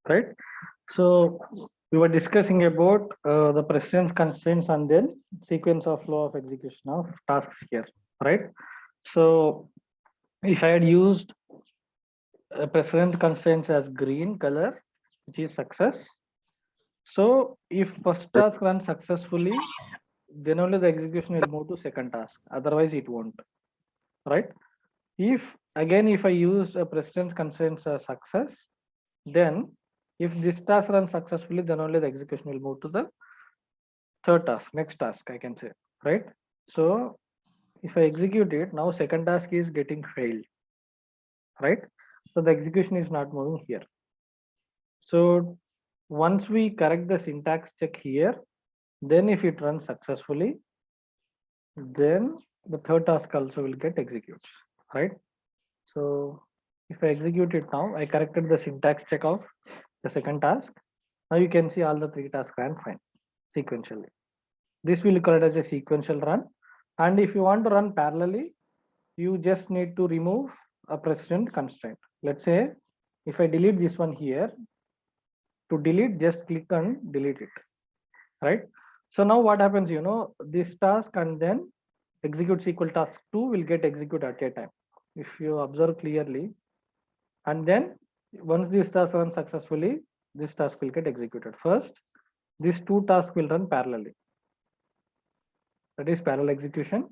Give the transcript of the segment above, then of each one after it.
right? So we were discussing about the precedence constraints and then sequence of flow of execution of tasks here, right? So if I had used precedent constraints as green color, which is success. So if first task runs successfully, then only the execution will move to second task. Otherwise, it won't, right? If again, if I use a precedence constraints as success, then if this task runs successfully, then only the execution will move to the third task, next task, I can say, right? So if I execute it, now second task is getting failed, right? So the execution is not moving here. So once we correct the syntax check here, then if it runs successfully, then the third task also will get executed, right? So if I execute it now, I corrected the syntax check of the second task. Now you can see all the three tasks ran fine sequentially. This will be called as a sequential run. And if you want to run parallelly, you just need to remove a precedent constraint. Let's say if I delete this one here, to delete, just click on delete it, right? So now what happens, this task and then execute SQL task 2 will get executed at a time. If you observe clearly, and then once this task runs successfully, this task will get executed. First, these two tasks will run parallelly. That is parallel execution.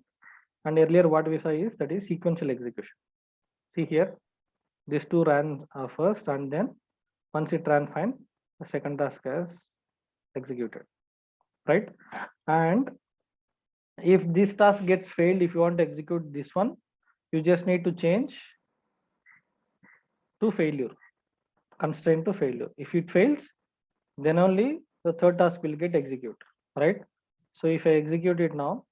And earlier what we saw is that is sequential execution. See here, these two ran first, and then once it ran fine, the second task is executed, right? And if this task gets failed, if you want to execute this one, you just need to change to failure, constraint to failure. If it fails, then only the third task will get executed, right? So if I execute it now,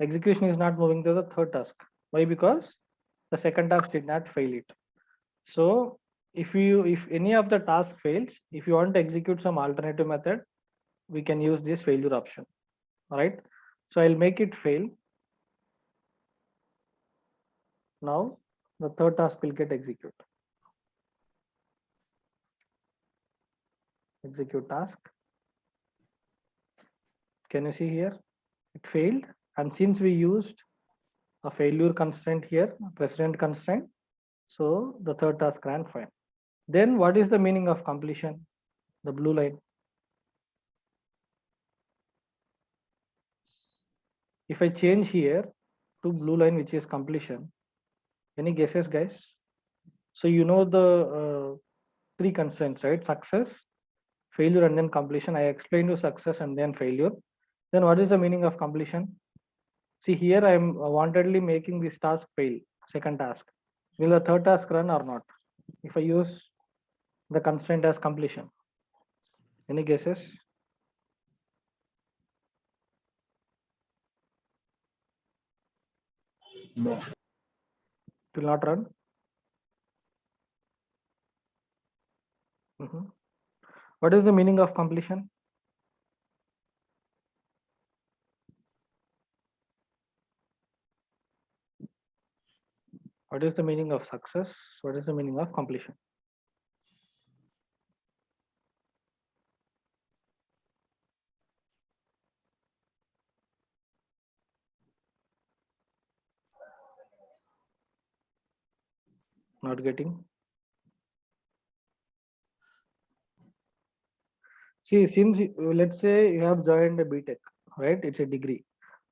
execution is not moving to the third task. Why? Because the second task did not fail it. So if any of the task fails, if you want to execute some alternative method, we can use this failure option, right? So I'll make it fail. Now the third task will get executed. Execute task. Can you see here? It failed. And since we used a failure constraint here, precedent constraint, so the third task ran fine. Then what is the meaning of completion? The blue line. If I change here to blue line, which is completion, any guesses, guys? So you know the three constraints, right? Success, failure, and then completion. I explained you success and then failure. Then what is the meaning of completion? See here, I am wantedly making this task fail, second task. Will the third task run or not? If I use the constraint as completion. Any guesses? No. It will not run. What is the meaning of completion? What is the meaning of success? What is the meaning of completion? Not getting. See, since let's say you have joined a BTech, right? It's a degree.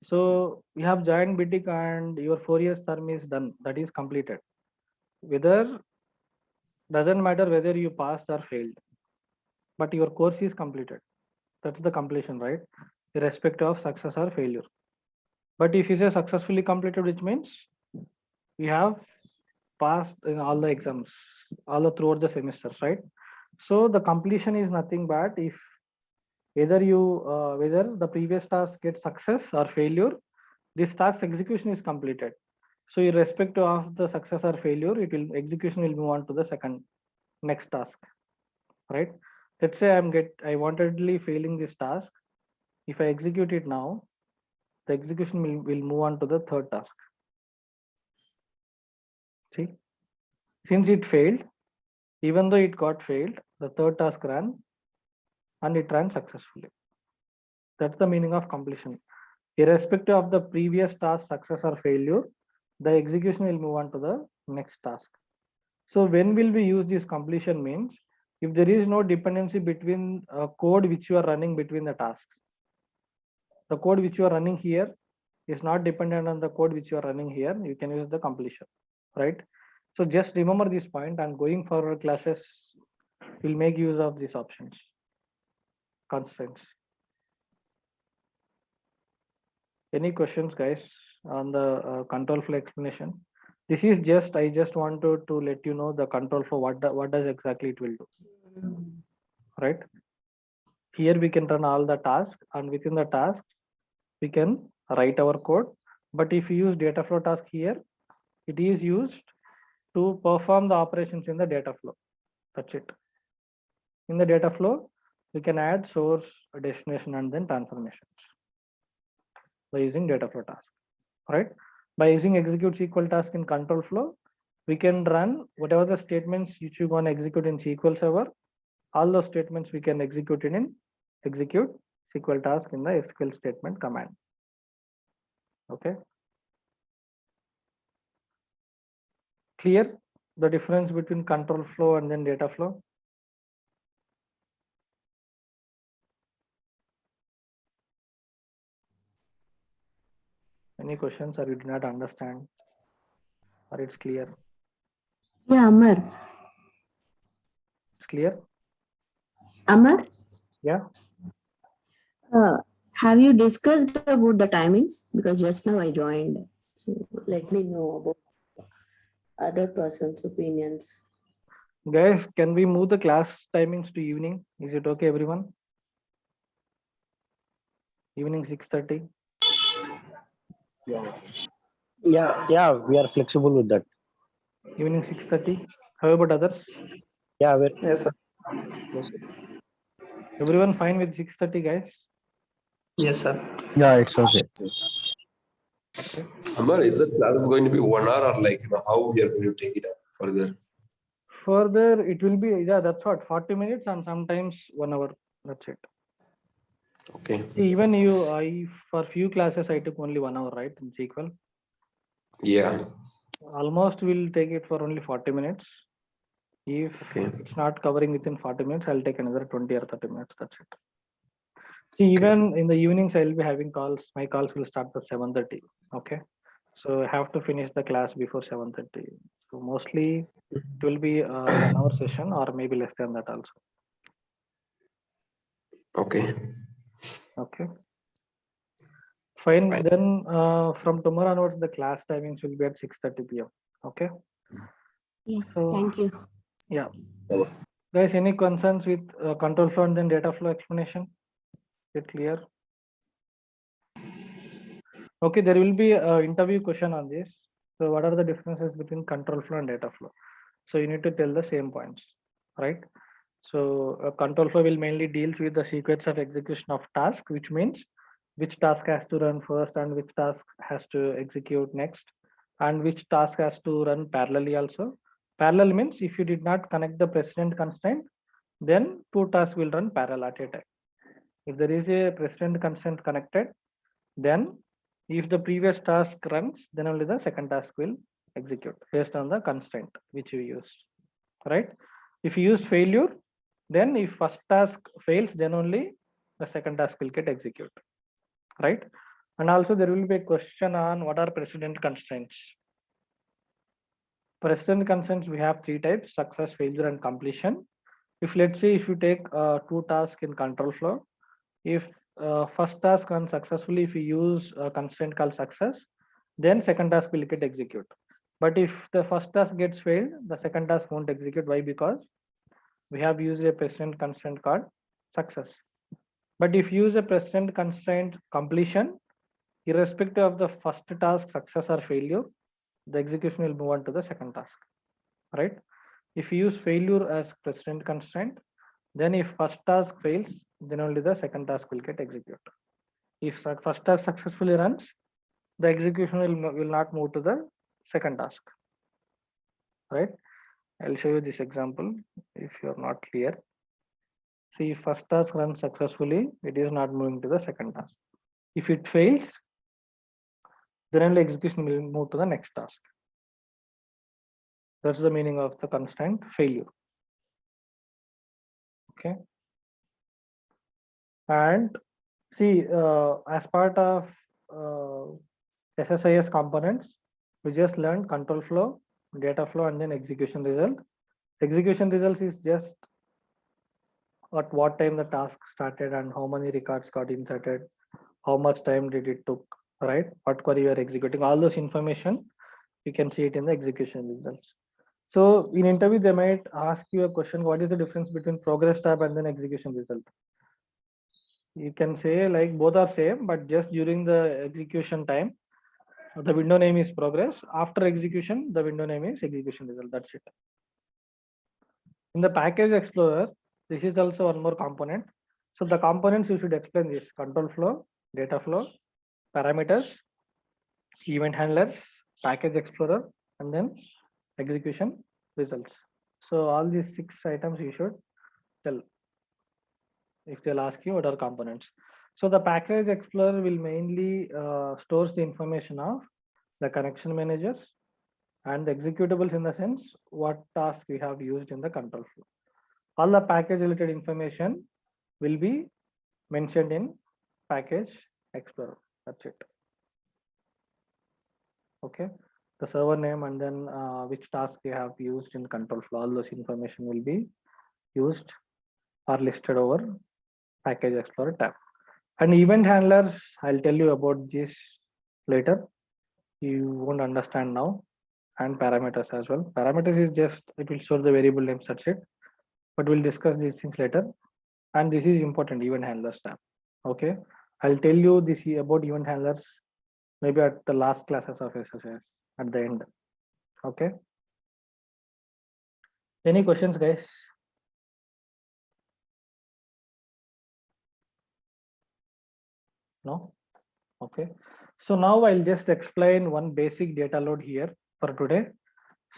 So you have joined BTech and your 4 years term is done. That is completed. Whether doesn't matter whether you passed or failed, but your course is completed. That's the completion, right? Irrespective of success or failure. But if you say successfully completed, which means we have passed in all the exams, all the throughout the semesters, right? So the completion is nothing but if either whether the previous task gets success or failure, this task execution is completed. So irrespective of the success or failure, execution will move on to the second next task, right? Let's say I wantedly failing this task. If I execute it now, the execution will move on to the third task. See, since it failed, Even though it got failed, the third task ran and it ran successfully. That's the meaning of completion. Irrespective of the previous task success or failure, the execution will move on to the next task. So when will we use this completion means if there is no dependency between code which you are running between the tasks. The code which you are running here is not dependent on the code which you are running here. You can use the completion, right? So just remember this point, and going forward classes will make use of these options, constraints. Any questions, guys, on the control flow explanation? This is just, I just wanted to let you know the control flow, what does exactly it will do, right? Here we can run all the tasks, and within the tasks we can write our code. But if you use data flow task here, it is used to perform the operations in the data flow. That's it. In the data flow, we can add source, destination, and then transformations by using data flow task, right? By using execute SQL task in control flow, we can run whatever the statements which you want to execute in SQL Server. All those statements we can execute in execute SQL task in the SQL statement command. Okay. Clear the difference between control flow and then data flow? Any questions, or you do not understand, or it's clear? Yeah, Amar. It's clear? Amar? Yeah. Have you discussed about the timings? Because just now I joined. So let me know about other person's opinions. Guys, can we move the class timings to evening? Is it okay, everyone? Evening 6:30. Yeah, we are flexible with that. Evening 6:30. How about others? Yeah, we're Yes, sir. Everyone fine with 6:30, guys? Yes, sir. yeah, it's okay. Okay. Amar, is the class going to be 1 hour or like how we are going to take it up further? Further, it will be, yeah, that's what, 40 minutes and sometimes 1 hour. That's it. Okay. See, even you, for few classes, I took only 1 hour, right, in SQL. Yeah. Almost will take it for only 40 minutes. If it's not covering within 40 minutes, I'll take another 20 or 30 minutes. That's it. See, even in the evenings, I'll be having calls. My calls will start at 7:30. Okay. So I have to finish the class before 7:30. So mostly it will be a 1 hour session or maybe less than that also. Okay. Okay. Fine. Then from tomorrow onwards, the class timings will be at 6:30 p.m. Okay. Yeah, So, thank you. yeah. Guys, any concerns with control flow and then data flow explanation? Is it clear? Okay, there will be an interview question on this. So what are the differences between control flow and data flow? So you need to tell the same points, right? So control flow will mainly deals with the sequence of execution of task, which means which task has to run first and which task has to execute next, and which task has to run parallelly also. Parallel means if you did not connect the precedent constraint, then two tasks will run parallel at a time. If there is a precedent constraint connected, then if the previous task runs, then only the second task will execute based on the constraint which you use, right? If you use failure, then if first task fails, then only the second task will get executed, right? And also there will be a question on what are precedent constraints. Precedent constraints, we have three types: success, failure, and completion. If let's say if you take two tasks in control flow, if first task runs successfully, if you use a constraint called success, then second task will get execute. But if the first task gets failed, the second task won't execute. Why? Because we have used a precedent constraint called success. But if you use a precedent constraint completion, irrespective of the first task success or failure, the execution will move on to the second task, right? If you use failure as precedent constraint, then if first task fails, then only the second task will get executed. If first task successfully runs, the execution will not move to the second task, right? I'll show you this example if you're not clear. See, if first task runs successfully, it is not moving to the second task. If it fails, then only execution will move to the next task. That's the meaning of the constraint failure. Okay. And see, as part of SSIS components, we just learned control flow, data flow, and then execution result. Execution results is just at what time the task started and how many records got inserted, how much time did it took, right? What query you are executing, all those information, you can see it in the execution results. So in interview, they might ask you a question, what is the difference between progress tab and then execution result? You can say like both are same, but just during the execution time, the window name is progress. After execution, the window name is execution result. That's it. In the package explorer, this is also one more component. So the components you should explain this: control flow, data flow, parameters, event handlers, package explorer, and then execution results. So all these 6 items you should tell if they'll ask you what are components. So the package explorer will mainly stores the information of the connection managers and the executables, in the sense what task we have used in the control flow. All the package related information will be mentioned in package explorer. That's it. Okay. The server name and then which task we have used in control flow, all those information will be used or listed over package explorer tab. And event handlers, I'll tell you about this later. You won't understand now. And parameters as well. Parameters is just, it will show the variable name, that's it. But we'll discuss these things later. And this is important, event handlers tab. Okay. I'll tell you this about event handlers maybe at the last classes of SSIS at the end. Okay. Any questions, guys? No? Okay. So now I'll just explain one basic data load here for today.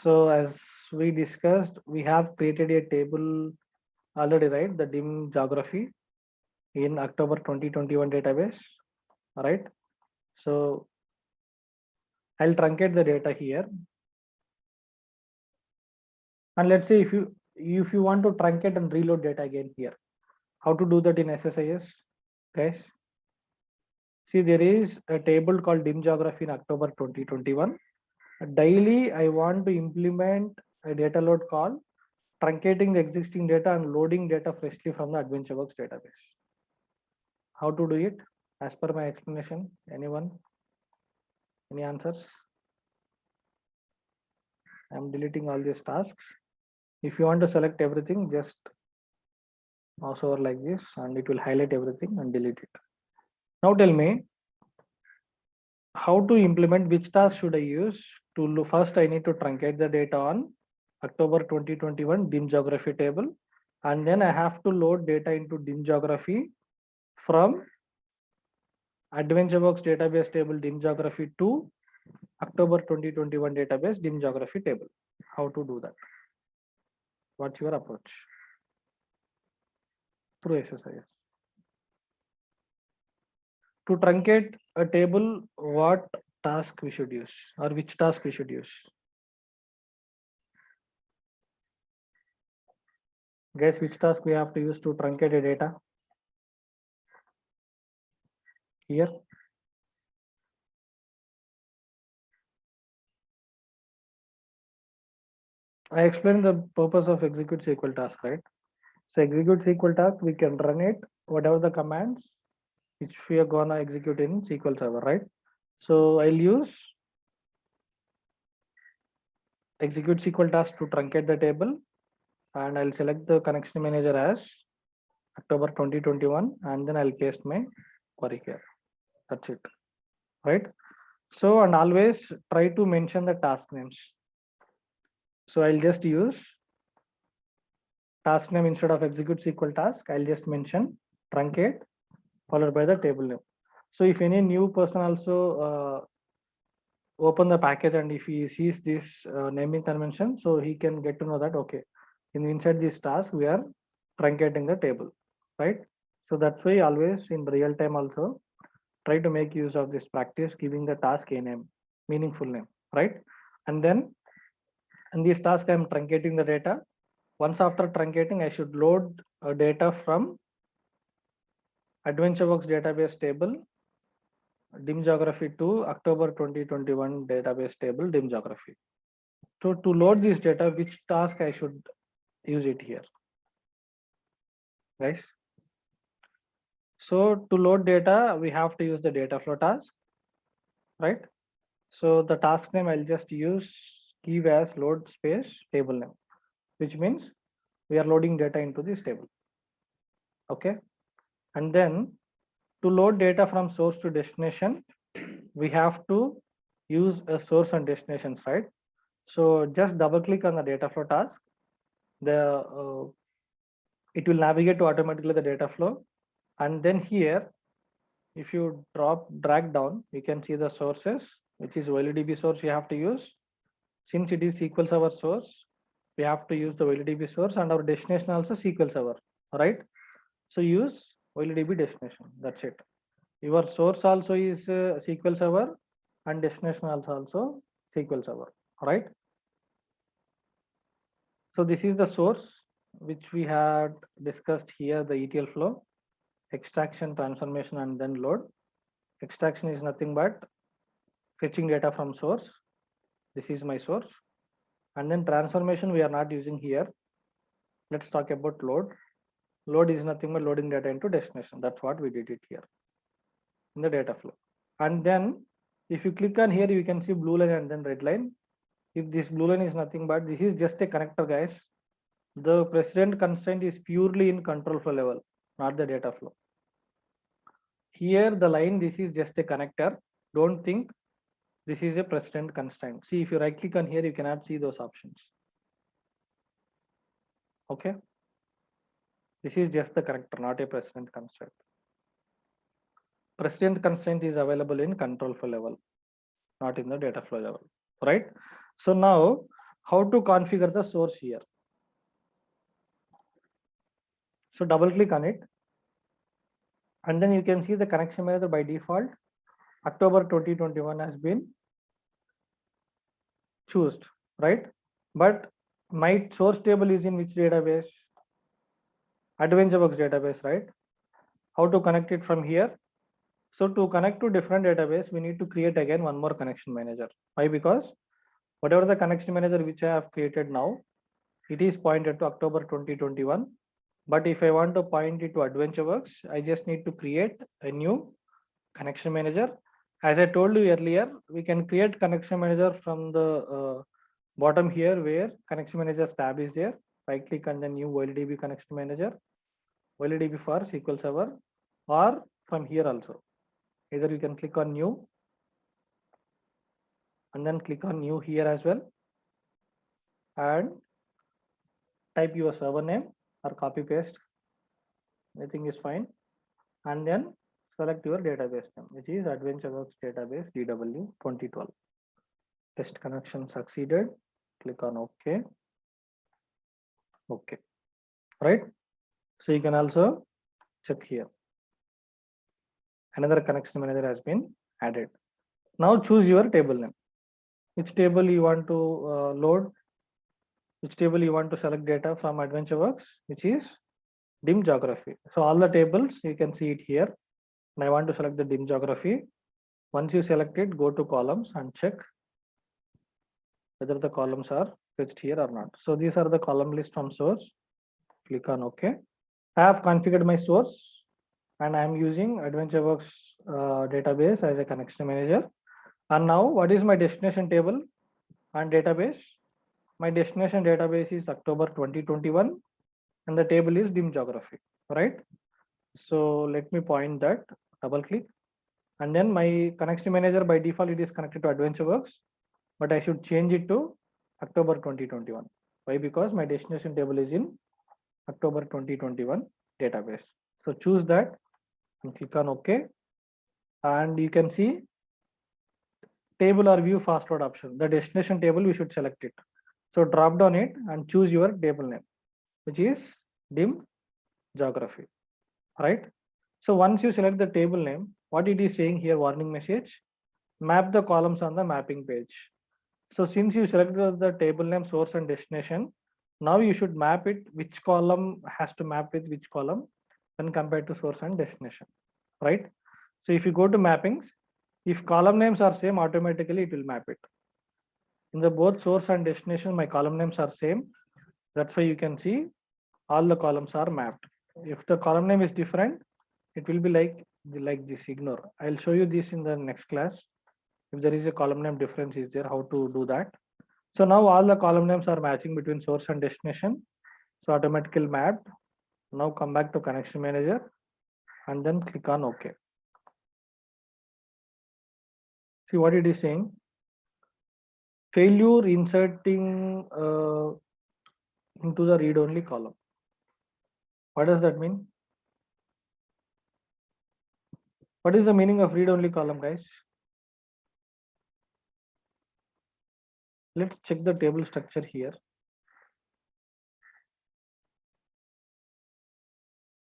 So as we discussed, we have created a table already, right? The dim geography in October 2021 database, right? So I'll truncate the data here. And let's say if you want to truncate and reload data again here, how to do that in SSIS, guys? See, there is a table called dim geography in October 2021. Daily, I want to implement a data load call, truncating the existing data and loading data freshly from the AdventureWorks database. How to do it? As per my explanation, anyone? Any answers? I'm deleting all these tasks. If you want to select everything, just mouse over like this and it will highlight everything and delete it. Now tell me how to implement, which task should I use to first I need to truncate the data on October 2021 dim geography table, and then I have to load data into dim geography from AdventureWorks database table dim geography to October 2021 database dim geography table. How to do that? What's your approach? Through SSIS. To truncate a table, what task we should use or which task we should use? Guess which task we have to use to truncate a data? Here. I explained the purpose of execute SQL task, right? So execute SQL task, we can run it, whatever the commands which we are gonna execute in SQL Server, right? So I'll use execute SQL task to truncate the table, and I'll select the connection manager as October 2021, and then I'll paste my query here. That's it, right? So, and always try to mention the task names. So I'll just use task name instead of execute SQL task. I'll just mention truncate followed by the table name. So if any new person also open the package and if he sees this naming convention, so he can get to know that, okay, inside this task, we are truncating the table, right? So that's why always in real time also try to make use of this practice, giving the task a name, meaningful name, right? And then in this task, I'm truncating the data. Once after truncating, I should load data from AdventureWorks database table, dim geography to October 2021 database table, dim geography. So to load this data, which task I should use it here, guys? So to load data, we have to use the data flow task, right? So the task name I'll just use give as load space table name, which means we are loading data into this table. Okay. And then to load data from source to destination, we have to use a source and destinations, right? So just double click on the data flow task. It will navigate to automatically the data flow. And then here, if you drag down, you can see the sources, which is OLEDB source you have to use. Since it is SQL Server source, we have to use the OLEDB source, and our destination also SQL Server, right? So use OLEDB destination, that's it. Your source also is SQL Server and destination also SQL Server, right? So this is the source which we had discussed here, the ETL flow, extraction, transformation, and then load. Extraction is nothing but fetching data from source. This is my source. And then transformation we are not using here. Let's talk about load. Load is nothing but loading data into destination. That's what we did it here in the data flow. And then if you click on here, you can see blue line and then red line. If this blue line is nothing but this is just a connector, guys. The precedent constraint is purely in control flow level, not the data flow. Here the line, this is just a connector. Don't think this is a precedent constraint. See, if you right click on here, you cannot see those options. Okay. This is just the connector, not a precedent constraint. Precedent constraint is available in control flow level, not in the data flow level, right? So now how to configure the source here? So double click on it. And then you can see the connection manager by default, October 2021 has been chosen, right? But my source table is in which database? AdventureWorks database, right? How to connect it from here? So to connect to different database, we need to create again one more connection manager. Why? Because whatever the connection manager which I have created now, it is pointed to October 2021. But if I want to point it to AdventureWorks, I just need to create a new connection manager. As I told you earlier, we can create connection manager from the bottom here where connection manager tab is there. Right click on the new OLEDB connection manager, OLEDB for SQL Server, or from here also. Either you can click on new and then click on new here as well and type your server name or copy paste. Anything is fine. And then select your database name, which is AdventureWorks database DW 2012. Test connection succeeded. Click on OK. OK. Right. So you can also check here. Another connection manager has been added. Now choose your table name. Which table you want to load? Which table you want to select data from AdventureWorks, which is dim geography. So all the tables you can see it here. And I want to select the dim geography. Once you select it, go to columns and check whether the columns are fetched here or not. So these are the column list from source. Click on OK. I have configured my source and I am using AdventureWorks database as a connection manager. And now what is my destination table and database? My destination database is October 2021 and the table is dim geography, right? So let me point that, double click. And then my connection manager by default, it is connected to AdventureWorks, but I should change it to October 2021. Why? Because my destination table is in October 2021 database. So choose that and click on OK. And you can see table or view fast load option. The destination table, we should select it. So drop down it and choose your table name, which is dim geography, right? So once you select the table name, what it is saying here, warning message, map the columns on the mapping page. So since you selected the table name, source and destination, now you should map it, which column has to map with which column when compared to source and destination, right? So if you go to mappings, if column names are same, automatically it will map it. In the both source and destination, my column names are same. That's why you can see all the columns are mapped. If the column name is different, it will be like this, ignore. I'll show you this in the next class. If there is a column name difference is there, how to do that. So now all the column names are matching between source and destination. So automatically mapped. Now come back to connection manager and then click on OK. See what it is saying. Failure inserting into the read-only column. What does that mean? What is the meaning of read-only column, guys? Let's check the table structure here.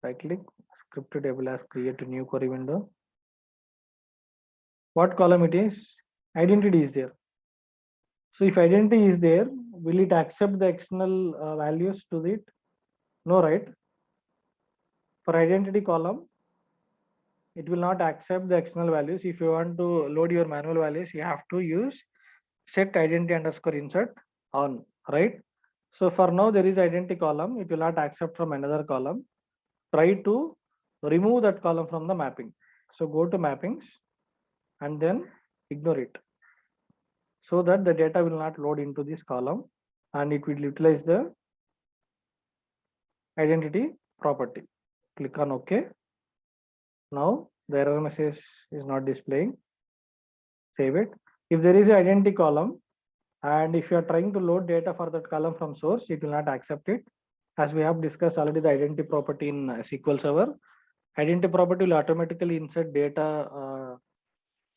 Right click, script table as create a new query window. What column it is? Identity is there. So if identity is there, will it accept the external values to it? No, right? For identity column, it will not accept the external values. If you want to load your manual values, you have to use set identity underscore insert on, right? So for now, there is identity column. It will not accept from another column. Try to remove that column from the mapping. So go to mappings and then ignore it, so that the data will not load into this column and it will utilize the identity property. Click on OK. Now the error message is not displaying. Save it. If there is an identity column and if you are trying to load data for that column from source, it will not accept it. As we have discussed already, the identity property in SQL Server, identity property will automatically insert data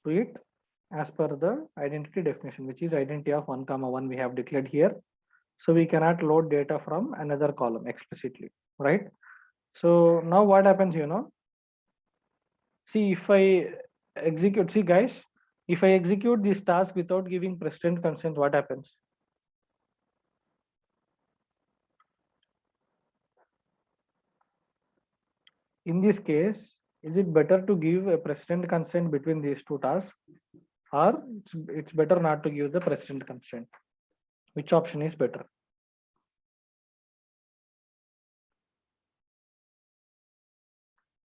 to it as per the identity definition, which is identity of 1, 1 we have declared here. So we cannot load data from another column explicitly, right? So now what happens, see if I execute, see guys, if I execute this task without giving precedent consent, what happens? In this case, is it better to give a precedent consent between these two tasks, or it's better not to give the precedent consent? Which option is better?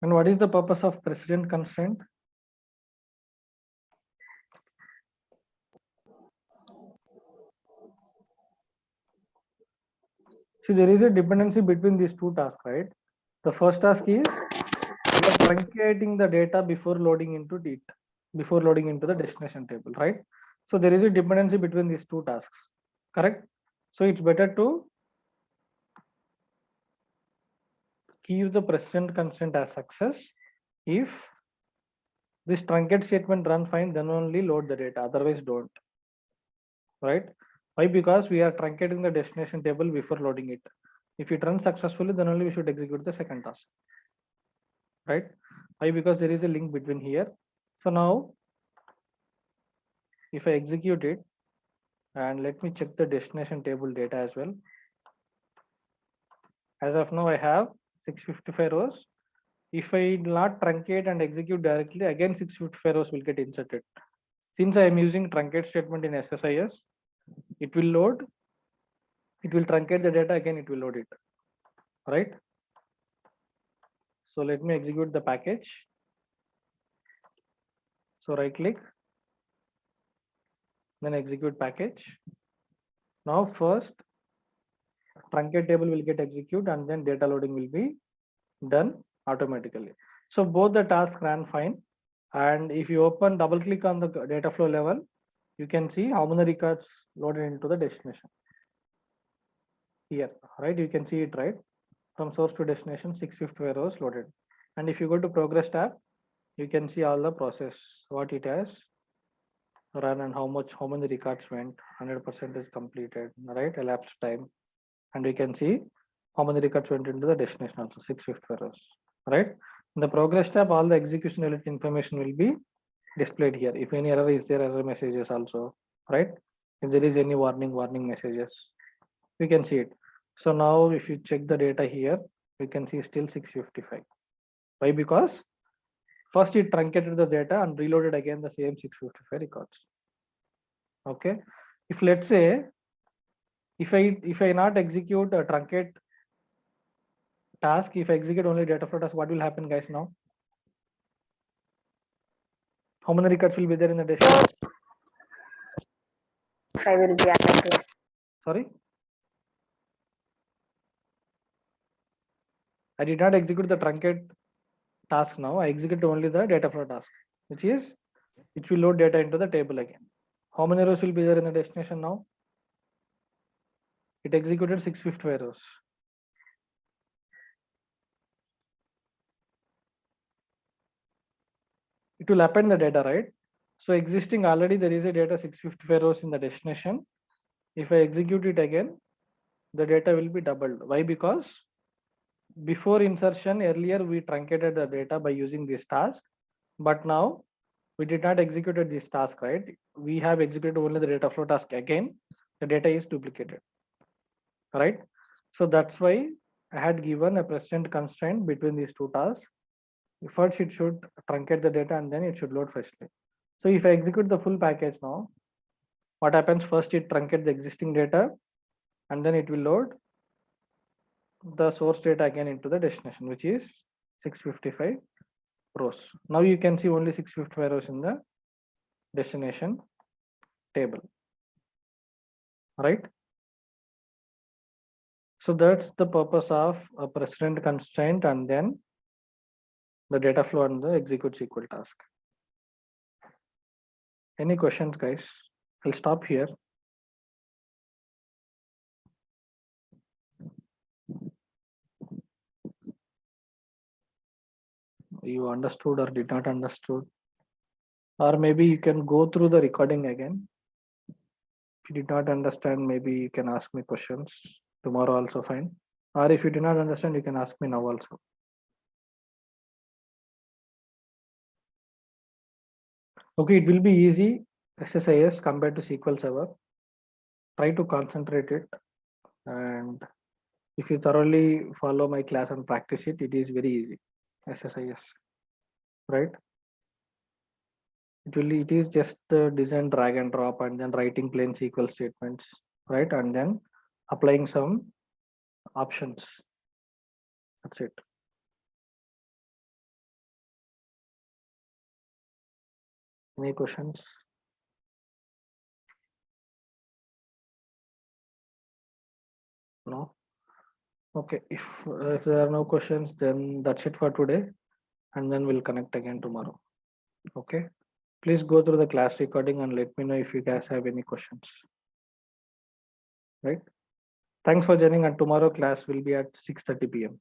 And what is the purpose of precedent consent? See, there is a dependency between these two tasks, right? The first task is you are truncating the data before loading into it, before loading into the destination table, right? So there is a dependency between these two tasks, correct? So it's better to give the precedent consent as success. If this truncate statement run fine, then only load the data, otherwise don't, right? Why? Because we are truncating the destination table before loading it. If it runs successfully, then only we should execute the second task, right? Why? Because there is a link between here. So now if I execute it, and let me check the destination table data as well. As of now, I have 655 rows. If I not truncate and execute directly, again 655 rows will get inserted. Since I am using truncate statement in SSIS, it will load, it will truncate the data, again it will load it, right? So let me execute the package. So right click, then execute package. Now first truncate table will get executed and then data loading will be done automatically. So both the tasks ran fine. And if you open, double click on the data flow level, you can see how many records loaded into the destination here, right? You can see it, right? From source to destination, 650 rows loaded. And if you go to progress tab, you can see all the process, what it has run and how many records went. 100% is completed, right? Elapsed time, and we can see how many records went into the destination also 650 rows, right? In the progress tab, all the execution related information will be displayed here. If any error is there, error messages also, right? If there is any warning messages, we can see it. So now if you check the data here, we can see still 655. Why? Because first it truncated the data and reloaded again the same 655 records. Okay. If let's say if I not execute a truncate task, if I execute only data flow task, what will happen, guys? Now how many records will be there in the destination? I will be added. Sorry, I did not execute the truncate task. Now I execute only the data flow task, which will load data into the table again. How many rows will be there in the destination now? It executed 655 rows. It will append the data, right? So existing already there is a data 655 rows in the destination. If I execute it again, the data will be doubled. Why? Because before insertion earlier we truncated the data by using this task, but now we did not execute this task, right? We have executed only the data flow task again. The data is duplicated, right? So that's why I had given a precedent constraint between these two tasks. First it should truncate the data and then it should load freshly. So if I execute the full package now, what happens? First it truncate the existing data and then it will load the source data again into the destination, which is 655 rows. Now you can see only 655 rows in the destination table, right? So that's the purpose of a precedent constraint and then the data flow and the execute SQL task. Any questions, guys? I'll stop here. You understood or did not understood? Or maybe you can go through the recording again. If you did not understand, maybe you can ask me questions tomorrow also fine. Or if you did not understand, you can ask me now also. Okay, it will be easy SSIS compared to SQL Server. Try to concentrate it, and if you thoroughly follow my class and practice it, it is very easy. SSIS, right? It is just design, drag and drop, and then writing plain SQL statements, right? And then applying some options. That's it. Any questions? No. Okay. If there are no questions, then that's it for today, and then we'll connect again tomorrow. Okay. Please go through the class recording and let me know if you guys have any questions. Right. Thanks for joining, and tomorrow class will be at 6:30 p.m.